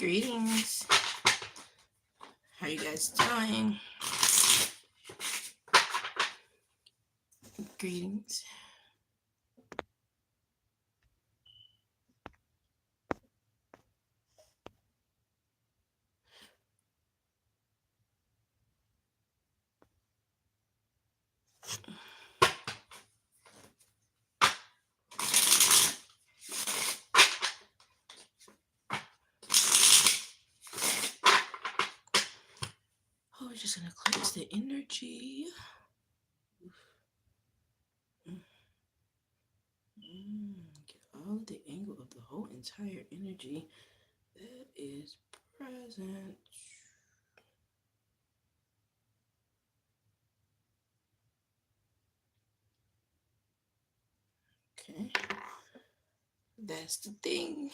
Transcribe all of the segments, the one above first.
Greetings. How you guys doing? Greetings. Oh, we're just gonna cleanse the energy. Get all of the angle of the whole entire energy that is present. Okay, that's the thing.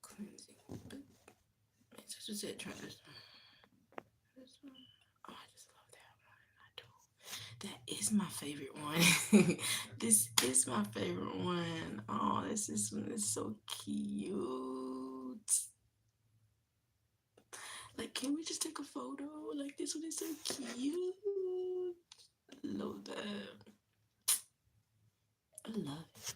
Cleansing. This is it. Try this one. Oh, I just love that one. I do. That is my favorite one. This is my favorite one. Oh, this one is so cute. Like, can we just take a photo? Like, this one is so cute. Love that. I love it.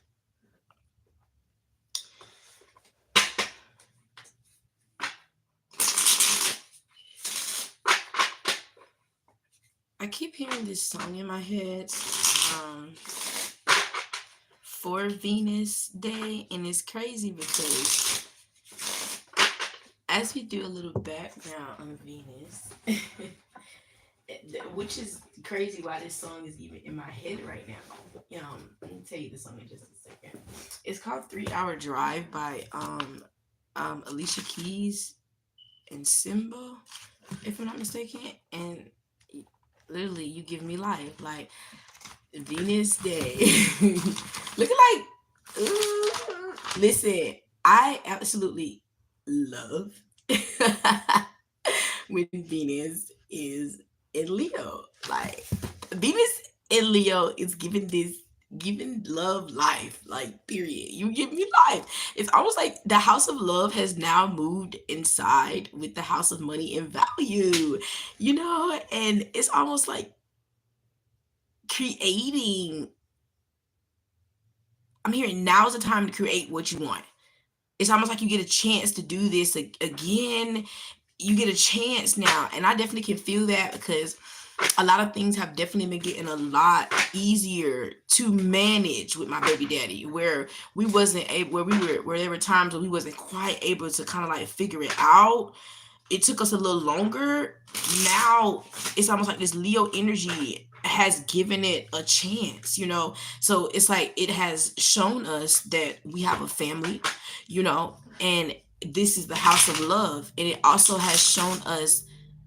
I keep hearing this song in my head for Venus Day, and it's crazy because as we do a little background on Venus, which is crazy why this song is even in my head right now. Let me tell you the song in just a second. It's called 3 Hour Drive by Alicia Keys and Simba, if I'm not mistaken. And literally, you give me life. Like, Venus Day. Looking like, listen, I absolutely love when Venus is in Leo. Like, Venus in Leo is giving love life, like, period. You give me life. It's almost like the house of love has now moved inside with the house of money and value, and it's almost like creating. I'm hearing now's the time to create what you want. It's almost like you get a chance to do this again. You get a chance now, and I definitely can feel that because a lot of things have definitely been getting a lot easier to manage with my baby daddy, where we wasn't able, where there were times when we wasn't quite able to kind of like figure it out. It took us a little longer. Now it's almost like this Leo energy has given it a chance, so it's like it has shown us that we have a family, and this is the house of love. And it also has shown us,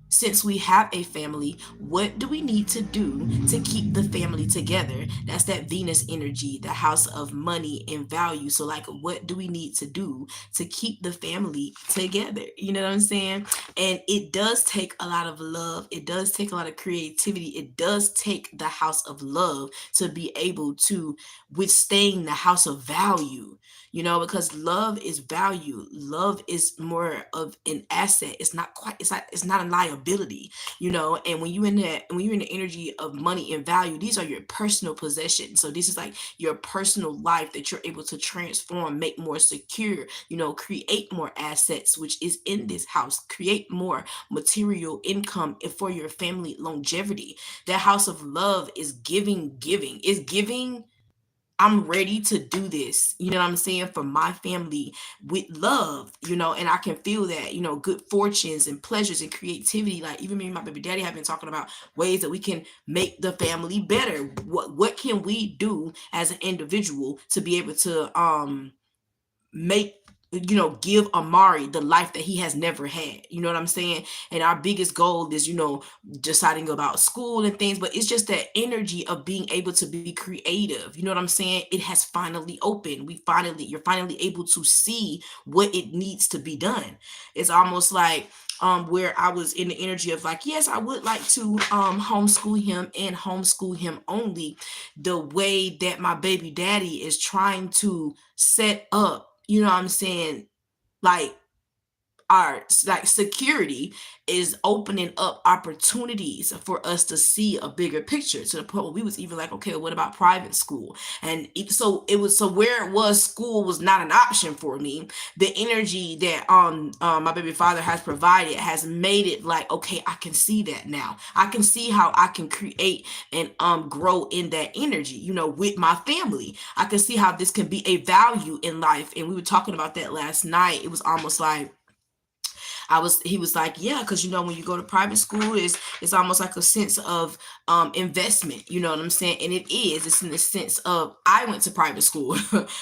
since we have a family, what do we need to do to keep the family together? That's that Venus energy, the house of money and value. So, like, what do we need to do to keep the family together? You know what I'm saying? And it does take a lot of love. It does take a lot of creativity. It does take the house of love to be able to withstand the house of value, because love is value. Love is more of an asset. It's not a liability, and when you're in the energy of money and value, these are your personal possessions. So this is like your personal life that you're able to transform, make more secure, create more assets, which is in this house, create more material income for your family longevity. That house of love is giving. Is giving. I'm ready to do this, you know what I'm saying, for my family with love, and I can feel that, good fortunes and pleasures and creativity. Like, even me and my baby daddy have been talking about ways that we can make the family better. What can we do as an individual to be able to make give Amari the life that he has never had. You know what I'm saying? And our biggest goal is, deciding about school and things, but it's just that energy of being able to be creative. You know what I'm saying? It has finally opened. You're finally able to see what it needs to be done. It's almost like where I was in the energy of like, yes, I would like to homeschool him and homeschool him only the way that my baby daddy is trying to set up, you know what I'm saying, like our security is opening up opportunities for us to see a bigger picture, to the point where we was even like, okay, what about private school? And so where it was, school was not an option for me. The energy that my baby father has provided has made it like, okay, I can see that now. I can see how I can create and grow in that energy, with my family. I can see how this can be a value in life. And we were talking about that last night. It was almost like he was like, yeah, because when you go to private school, it's almost like a sense of investment, you know what I'm saying? And it's in the sense of, I went to private school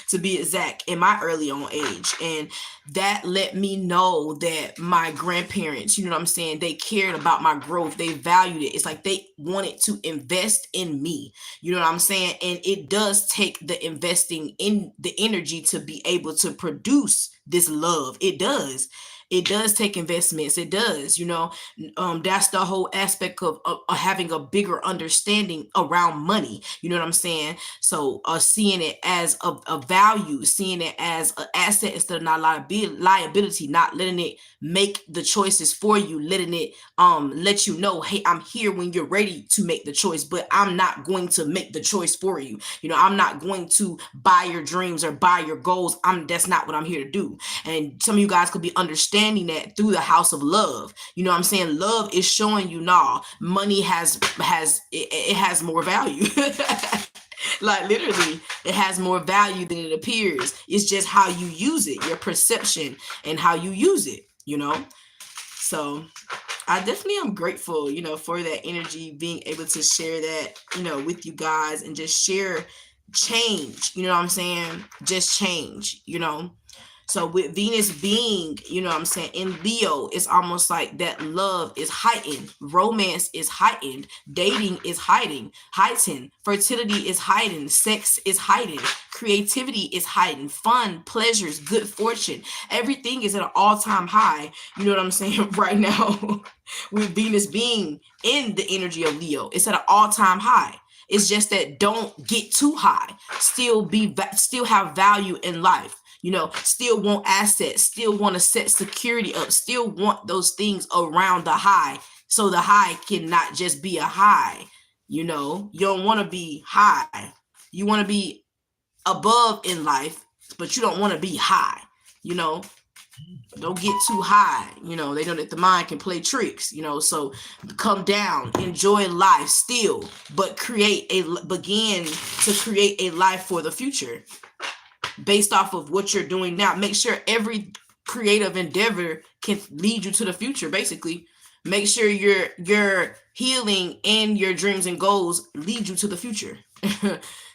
to be exact, in my early on age, and that let me know that my grandparents, you know what I'm saying, they cared about my growth, they valued it. It's like they wanted to invest in me, you know what I'm saying? And it does take the investing in the energy to be able to produce this love. It does take investments. It does, that's the whole aspect of having a bigger understanding around money. You know what I'm saying? So seeing it as a value, seeing it as an asset instead of not liability, not letting it make the choices for you, letting it let you know, hey, I'm here when you're ready to make the choice, but I'm not going to make the choice for you. I'm not going to buy your dreams or buy your goals. That's not what I'm here to do. And some of you guys could be understanding that through the house of love. You know what I'm saying? Love is showing you, money has more value. Like literally, it has more value than it appears. It's just how you use it, your perception and how you use it, So I definitely am grateful, for that energy, being able to share that, with you guys, and just share change, you know what I'm saying? Just change, So with Venus being, in Leo, it's almost like that love is heightened, romance is heightened, dating is heightened, fertility is heightened, sex is heightened, creativity is heightened, fun, pleasures, good fortune. Everything is at an all-time high, you know what I'm saying, right now, with Venus being in the energy of Leo. It's at an all-time high. It's just that don't get too high. Still have value in life. Still want assets, still want to set security up, still want those things around the high. So the high cannot just be a high. You don't want to be high. You want to be above in life, but you don't want to be high. Don't get too high. They know that the mind can play tricks, so come down, enjoy life still, but begin to create a life for the future. Based off of what you're doing now. Make sure every creative endeavor can lead you to the future, basically. Make sure your healing and your dreams and goals lead you to the future.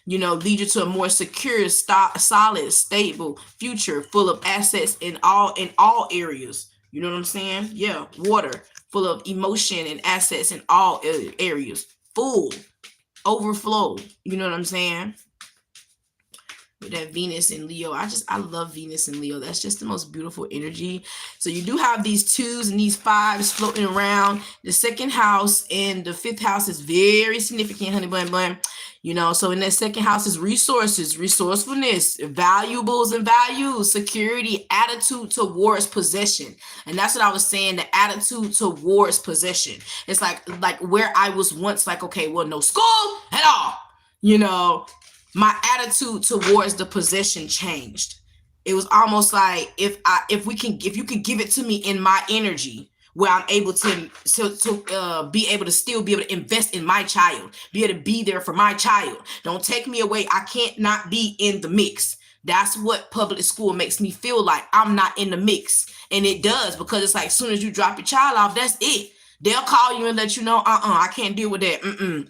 Lead you to a more secure, solid, stable future full of assets in all areas. You know what I'm saying? Yeah, water, full of emotion and assets in all areas. Full, overflow. You know what I'm saying? With that Venus and Leo, I love Venus and Leo. That's just the most beautiful energy. So you do have these 2s and these 5s floating around. The 2nd house and the 5th house is very significant, honey bun. So in that 2nd house is resources, resourcefulness, valuables and values, security, attitude towards possession. And that's what I was saying, the attitude towards possession. It's like where I was once like, okay, well, no school at all, my attitude towards the possession changed. It was almost like if you could give it to me in my energy, where I'm able to be able to still be able to invest in my child, be able to be there for my child. Don't take me away. I can't not be in the mix. That's what public school makes me feel like. I'm not in the mix. And it does, because it's like, as soon as you drop your child off, that's it. They'll call you and let you know, I can't deal with that.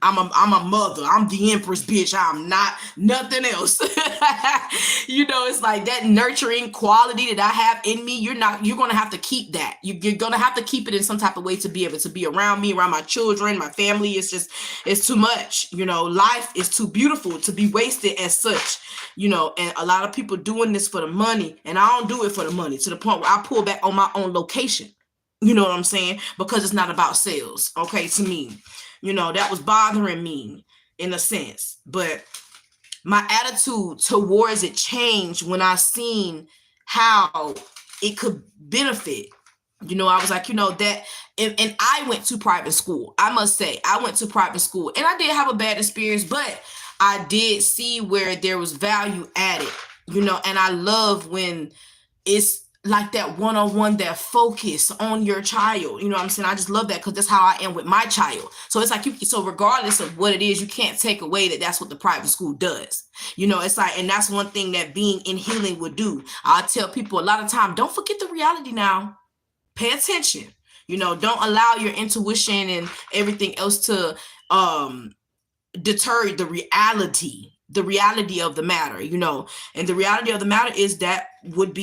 I'm a mother. I'm the Empress, bitch. I'm not nothing else. You know, it's like that nurturing quality that I have in me. You're going to have to keep that. You're going to have to keep it in some type of way to be able to be around me, around my children, my family. It's too much. You know, life is too beautiful to be wasted as such, you know, and a lot of people doing this for the money, and I don't do it for the money, to the point where I pull back on my own location. You know what I'm saying? Because it's not about sales, okay, to me. You know, that was bothering me in a sense. But my attitude towards it changed when I seen how it could benefit. You know, I was like, you know, that, and I went to private school. I must say, I went to private school, and I did have a bad experience, but I did see where there was value added, you know, and I love when it's like that one-on-one, that focus on your child. You know what I'm saying? I just love that, because that's how I am with my child. So it's like, so regardless of what it is, you can't take away that that's what the private school does. You know, it's like, and that's one thing that being in healing would do. I tell people a lot of time, don't forget the reality now. Pay attention. You know, don't allow your intuition and everything else to deter the reality of the matter, you know. And the reality of the matter is that it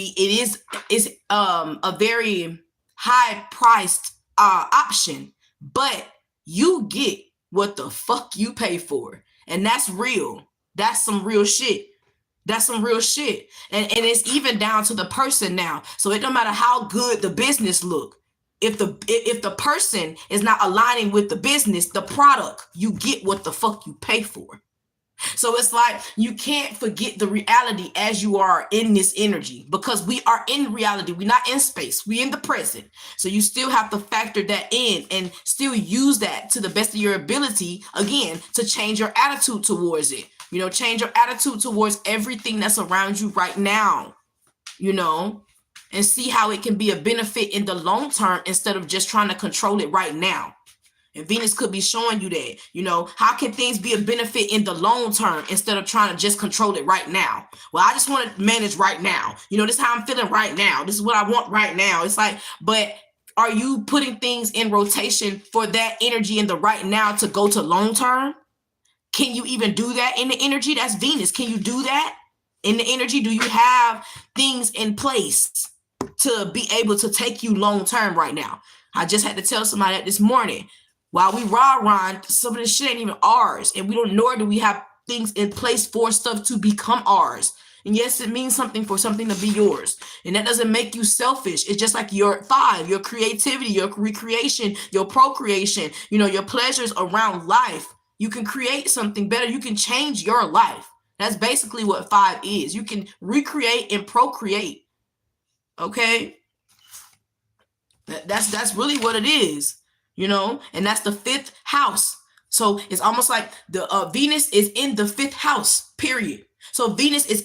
is a very high priced option, but you get what the fuck you pay for. And that's real. That's some real shit. That's some real shit. And it's even down to the person now. So it don't matter how good the business look. If the person is not aligning with the business, the product, you get what the fuck you pay for. So it's like, you can't forget the reality as you are in this energy, because we are in reality. We're not in space. We're in the present. So you still have to factor that in and still use that to the best of your ability, again, to change your attitude towards it. You know, change your attitude towards everything that's around you right now, you know, and see how it can be a benefit in the long term instead of just trying to control it right now. And Venus could be showing you that, you know, how can things be a benefit in the long term instead of trying to just control it right now? Well, I just want to manage right now. You know, this is how I'm feeling right now. This is what I want right now. It's like, but are you putting things in rotation for that energy in the right now to go to long term? Can you even do that in the energy? That's Venus. Can you do that in the energy? Do you have things in place to be able to take you long term right now? I just had to tell somebody that this morning. While we rah-rah, some of this shit ain't even ours. And nor do we have things in place for stuff to become ours. And yes, it means something for something to be yours. And that doesn't make you selfish. It's just like your creativity, your recreation, your procreation, you know, your pleasures around life. You can create something better. You can change your life. That's basically what 5 is. You can recreate and procreate. Okay? That's really what it is. You know, and that's the 5th house. So it's almost like the Venus is in the 5th house, period. So Venus is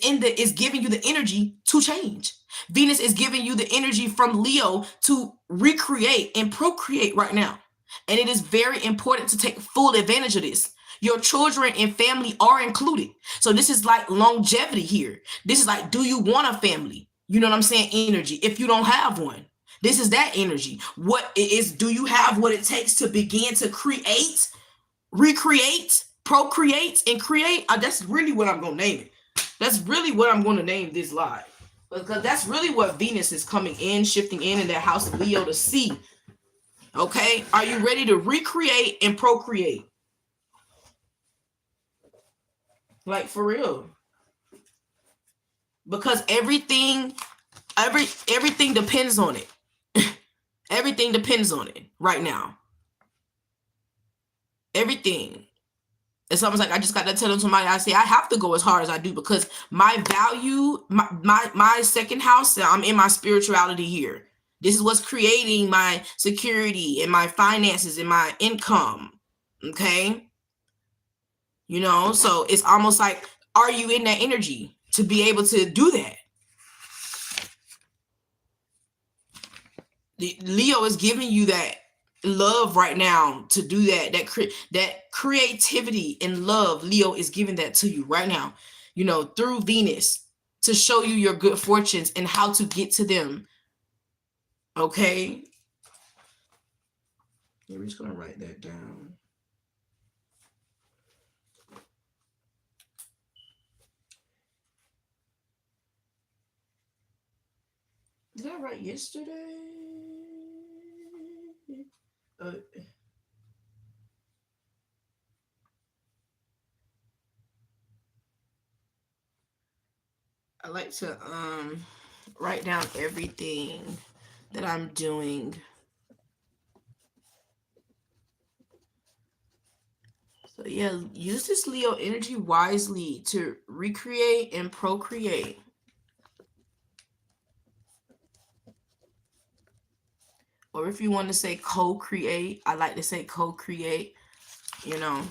giving you the energy to change. Venus is giving you the energy from Leo to recreate and procreate right now. And it is very important to take full advantage of this. Your children and family are included. So this is like longevity here. This is like, do you want a family? You know what I'm saying? Energy. If you don't have one. This is that energy. What it is, do you have what it takes to begin to create, recreate, procreate, and create? That's really what I'm going to name it. That's really what I'm going to name this live. Because that's really what Venus is coming in, shifting in that house of Leo to see. Okay? Are you ready to recreate and procreate? Like, for real. Because everything depends on it. Everything depends on it right now. Everything. It's almost like I just got to tell somebody, I say I have to go as hard as I do, because my value, my second house, I'm in my spirituality here. This is what's creating my security and my finances and my income. Okay. You know, so it's almost like, are you in that energy to be able to do that? Leo is giving you that love right now to do that. That creativity and love, Leo is giving that to you right now, you know, through Venus, to show you your good fortunes and how to get to them. Okay. We're just gonna write that down. Did I write yesterday? I like to write down everything that I'm doing. So yeah, use this Leo energy wisely to recreate and procreate. Or if you want to say co-create, I like to say co-create, you know.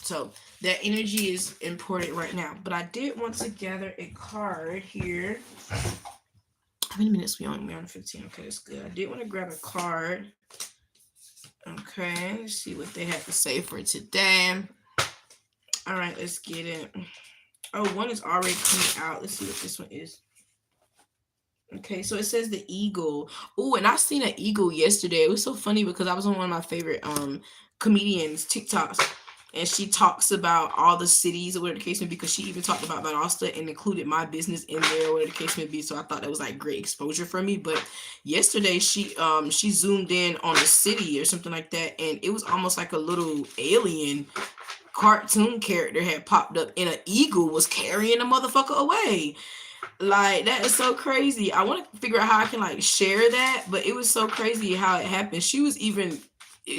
So that energy is important right now. But I did want to gather a card here. How many minutes we on? We're on 15. Okay, that's good. I did want to grab a card. Okay, let's see what they have to say for today. All right, let's get it. Oh, one is already coming out. Let's see what this one is. Okay, so it says the eagle. Oh, and I seen an eagle yesterday. It was so funny because I was on one of my favorite comedians TikToks, and she talks about all the cities or whatever the case may be, because she even talked about Valdosta and included my business in there or whatever the case may be. So I thought that was like great exposure for me. But yesterday she zoomed in on the city or something like that, and it was almost like a little alien cartoon character had popped up, and an eagle was carrying the motherfucker away. Like, that is so crazy. I want to figure out how I can like share that, but it was so crazy how it happened. She was even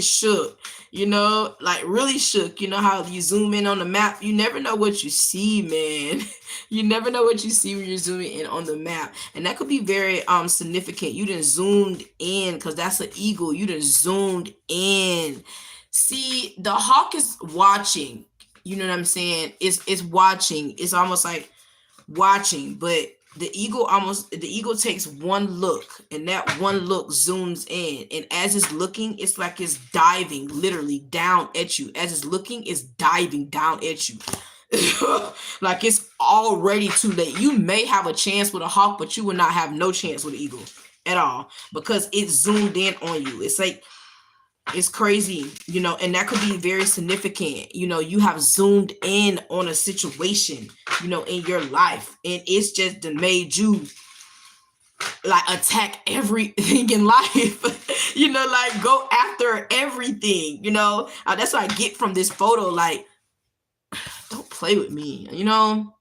shook, you know, like really shook. You know how you zoom in on the map, you never know what you see, man. You never know what you see when you're zooming in on the map, and that could be very significant. You done zoomed in, because that's an eagle. You done zoomed in. See, the hawk is watching. You know what I'm saying? It's watching. It's almost like watching, but the eagle takes one look, and that one look zooms in, and as it's looking, it's like it's diving literally down at you. As it's looking, it's diving down at you. Like it's already too late. You may have a chance with a hawk, but you will not have no chance with an eagle at all, because it zoomed in on you. It's like, it's crazy, you know, and that could be very significant. You know, you have zoomed in on a situation, you know, in your life, and it's just made you like attack everything in life. You know, like go after everything, you know. That's what I get from this photo. Like, don't play with me, you know.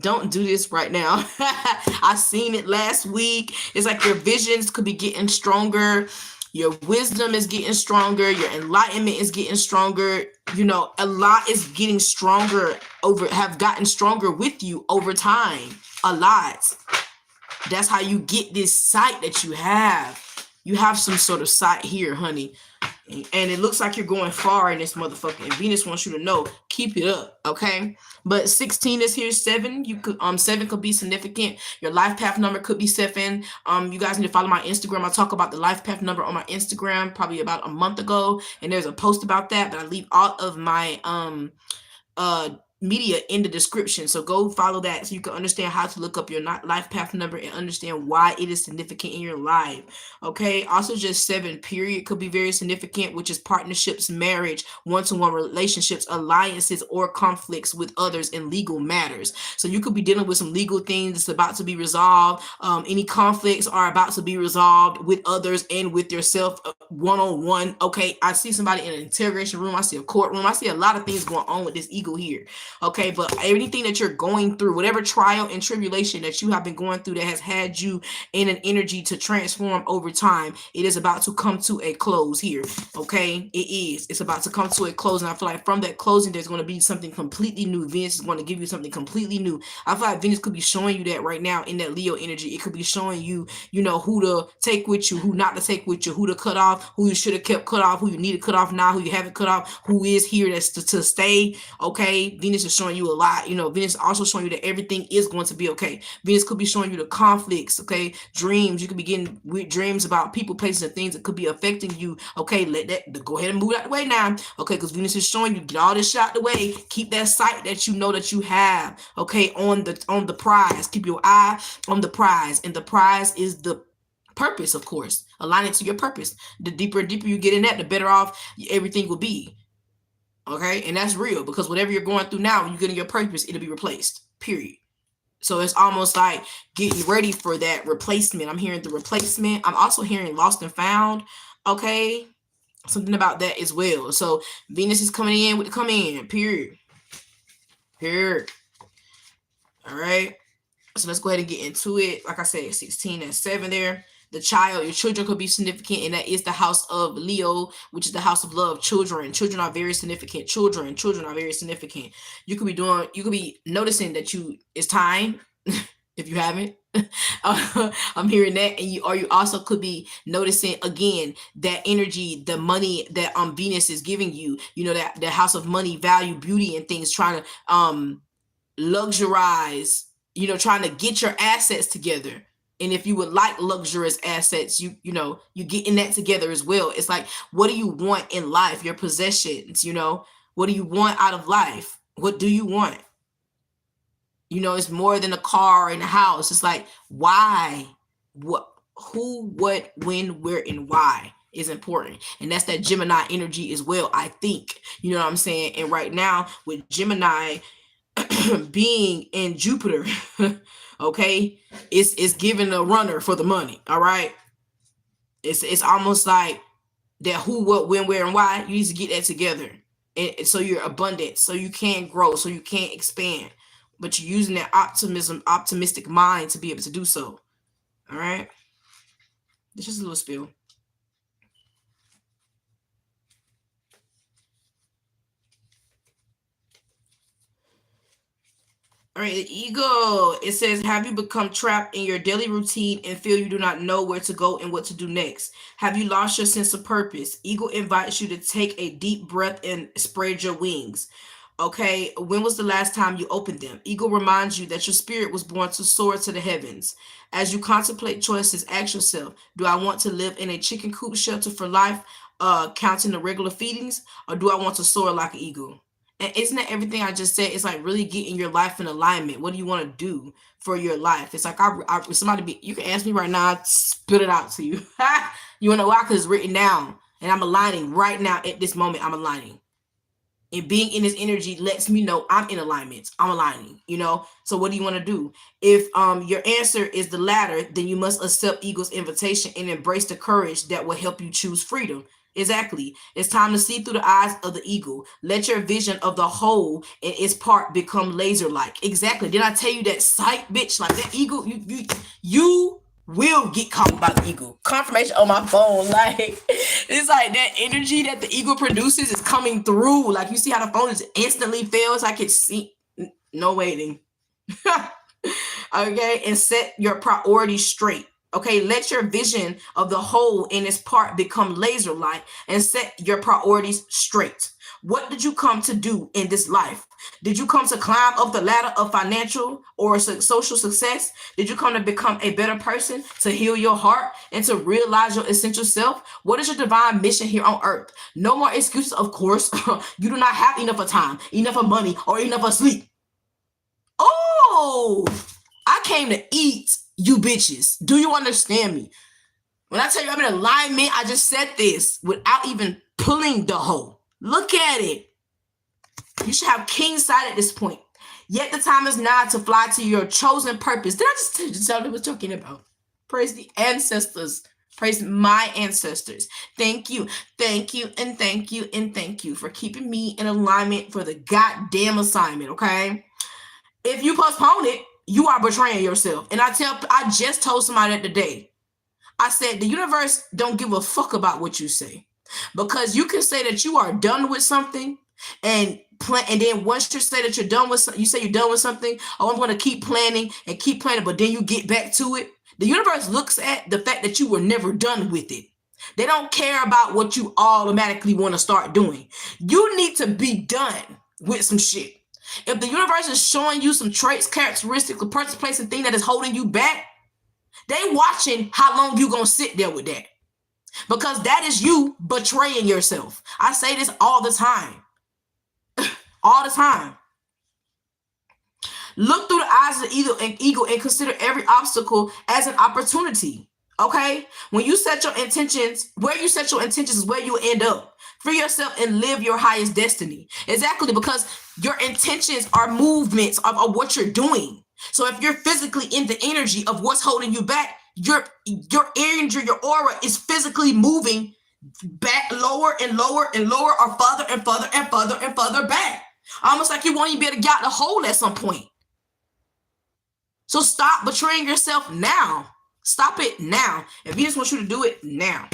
Don't do this right now. I seen it last week. It's like your visions could be getting stronger. Your wisdom is getting stronger. Your enlightenment is getting stronger. You know, a lot is getting stronger have gotten stronger with you over time. A lot. That's how you get this sight that you have. You have some sort of sight here, honey. And it looks like you're going far in this motherfucker. And Venus wants you to know, keep it up, okay? But 16 is here, 7. You could 7 could be significant. Your life path number could be 7. You guys need to follow my Instagram. I talk about the life path number on my Instagram probably about a month ago, and there's a post about that. But I leave all of my media in the description, so go follow that so you can understand how to look up your life path number and understand why it is significant in your life. Okay, also just 7 period could be very significant, which is partnerships, marriage, one-to-one relationships, alliances, or conflicts with others in legal matters. So you could be dealing with some legal things that's about to be resolved. Any conflicts are about to be resolved with others and with yourself, one-on-one. Okay, I see somebody in an interrogation room. I see a courtroom. I see a lot of things going on with this eagle here. Okay, but anything that you're going through, whatever trial and tribulation that you have been going through that has had you in an energy to transform over time, it is about to come to a close here. Okay, it is. It's about to come to a close, and I feel like from that closing, there's going to be something completely new. Venus is going to give you something completely new. I feel like Venus could be showing you that right now in that Leo energy. It could be showing you, you know, who to take with you, who not to take with you, who to cut off, who you should have kept cut off, who you need to cut off now, who you haven't cut off, who is here that's to stay. Okay, Venus is showing you a lot. You know, Venus is also showing you that everything is going to be okay. Venus could be showing you the conflicts, okay, dreams. You could be getting weird dreams about people, places, and things that could be affecting you. Okay, let that go ahead and move out the way now. Okay, because Venus is showing you, get all this shit out the way. Keep that sight that you know that you have. Okay, on the prize. Keep your eye on the prize, and the prize is the purpose, of course. Align it to your purpose. The deeper and deeper you get in that, the better off everything will be. Okay? And that's real, because whatever you're going through now, when you get in your purpose, it'll be replaced. Period. So it's almost like getting ready for that replacement. I'm hearing the replacement. I'm also hearing lost and found. Okay? Something about that as well. So Venus is coming in with the come in. Period. Period. All right. So let's go ahead and get into it. Like I said, 16 and 7 there. The child, your children could be significant, and that is the house of Leo, which is the house of love. Children are very significant. Children are very significant. You could be noticing that it's time if you haven't. I'm hearing that, and you also could be noticing again that energy, the money that Venus is giving you. You know, that the house of money, value, beauty, and things, trying to luxurize. You know, trying to get your assets together. And if you would like luxurious assets, you getting that together as well. It's like, what do you want in life? Your possessions, what do you want out of life? What do you want? It's more than a car and a house. It's like, why? What, who, what, when, where, and why is important. And that's that Gemini energy as well, I think. You know what I'm saying? And right now with Gemini being in Jupiter, okay, it's giving a runner for the money. All right, it's almost like that who, what, when, where, and why. You need to get that together, and so you're abundant, so you can grow, so you can expand, but you're using that optimistic mind to be able to do so. All right, this is a little spill. All right, the ego, it says, have you become trapped in your daily routine and feel you do not know where to go and what to do next? Have you lost your sense of purpose? Ego invites you to take a deep breath and spread your wings. Okay, when was the last time you opened them? Ego reminds you that your spirit was born to soar to the heavens. As you contemplate choices, ask yourself, do I want to live in a chicken coop shelter for life, counting the regular feedings, or do I want to soar like an eagle? And isn't that everything I just said? It's like really getting your life in alignment. What do you want to do for your life? It's like you can ask me right now, I'd spit it out to you. You want to know why? Because it's written down, and I'm aligning right now at this moment. I'm aligning, and being in this energy lets me know I'm in alignment. I'm aligning. So what do you want to do? If your answer is the latter, then you must accept ego's invitation and embrace the courage that will help you choose freedom. Exactly. It's time to see through the eyes of the ego. Let your vision of the whole and its part become laser-like. Exactly. Did I tell you that sight, bitch? Like that ego, you will get caught by the ego. Confirmation on my phone. Like, it's like that energy that the ego produces is coming through. Like, you see how the phone is instantly fails? I can see. No waiting. Okay. And set your priorities straight. Okay, let your vision of the whole and its part become laser-like and set your priorities straight. What did you come to do in this life? Did you come to climb up the ladder of financial or social success? Did you come to become a better person, to heal your heart, and to realize your essential self? What is your divine mission here on earth? No more excuses, of course. You do not have enough of time, enough of money, or enough of sleep. Oh, I came to eat. You bitches, do you understand me? When I tell you I'm in alignment, I just said this without even pulling the hole. Look at it. You should have king sight at this point. Yet the time is now to fly to your chosen purpose. Did I just tell you what you're talking about? Praise the ancestors. Praise my ancestors. Thank you. Thank you. And thank you. And thank you for keeping me in alignment for the goddamn assignment. Okay. If you postpone it, you are betraying yourself. And I just told somebody that today. I said, the universe don't give a fuck about what you say. Because you can say that you are done with something and then once you say that you're done with something, you say you're done with something, oh, I'm going to keep planning, but then you get back to it. The universe looks at the fact that you were never done with it. They don't care about what you automatically want to start doing. You need to be done with some shit. If the universe is showing you some traits, characteristics, a person, place, and thing that is holding you back, they watching how long you gonna sit there with that. Because that is you betraying yourself. I say this all the time. All the time. Look through the eyes of the ego and consider every obstacle as an opportunity. Okay? When you set your intentions, where you set your intentions is where you end up. Free yourself and live your highest destiny. Exactly, because your intentions are movements of what you're doing. So if you're physically in the energy of what's holding you back, your energy, your aura is physically moving back, lower and lower and lower, or further and further and further and further back. Almost like you won't even be able to get out the hole at some point. So stop betraying yourself now. Stop it now. If he just wants you to do it now.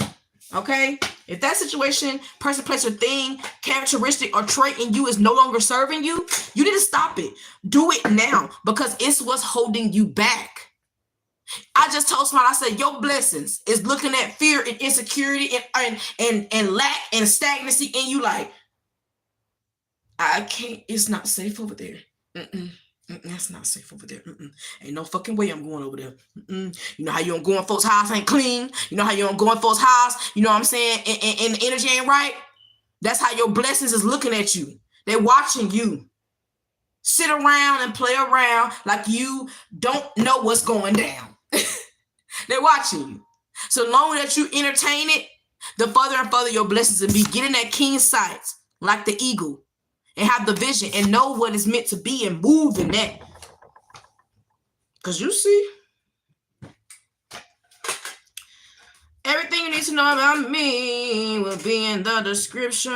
Okay? If that situation, person, place, or thing, characteristic, or trait in you is no longer serving you, you need to stop it. Do it now, because it's what's holding you back. I just told somebody, I said, your blessings is looking at fear and insecurity and lack and stagnancy, and you like, I can't, it's not safe over there. That's not safe over there. Ain't no fucking way I'm going over there. You know how you don't go in folks' house ain't clean. You know how you don't go in folks' house. You know what I'm saying? And the energy ain't right. That's how your blessings is looking at you. They're watching you sit around and play around like you don't know what's going down. They're watching you. So long that you entertain it, the further and further your blessings will be. Getting that keen sight like the eagle. And have the vision and know what is meant to be and move in that. Because you see, everything you need to know about me will be in the description.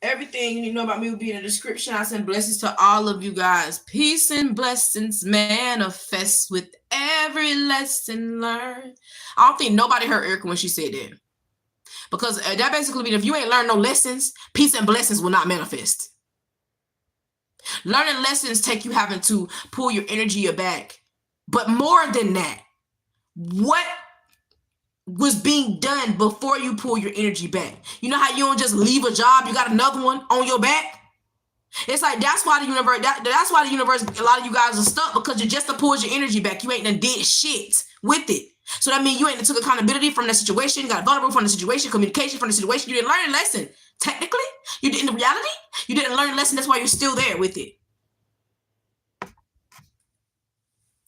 Everything you need to know about me will be in the description. I send blessings to all of you guys. Peace and blessings manifest with every lesson learned. I don't think nobody heard Erica when she said that. Because that basically means if you ain't learned no lessons, peace and blessings will not manifest. Learning lessons take you having to pull your energy back. But more than that, what was being done before you pull your energy back? You know how you don't just leave a job, you got another one on your back? It's like that's why the universe, that's why the universe, a lot of you guys are stuck, because you just pulls your energy back. You ain't done did shit with it. So that means you ain't took accountability from the situation, you got vulnerable from the situation, communication from the situation. You didn't learn a lesson. Technically, you didn't. In reality, you didn't learn a lesson. That's why you're still there with it.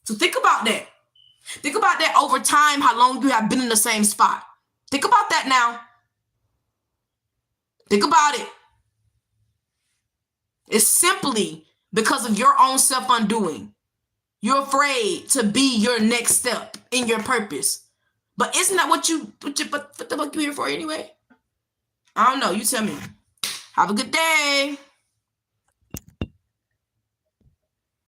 So think about that. Think about that over time, how long you have been in the same spot. Think about that now. Think about it. It's simply because of your own self-undoing. You're afraid to be your next step in your purpose. But isn't that what the fuck you here for anyway? I don't know. You tell me. Have a good day.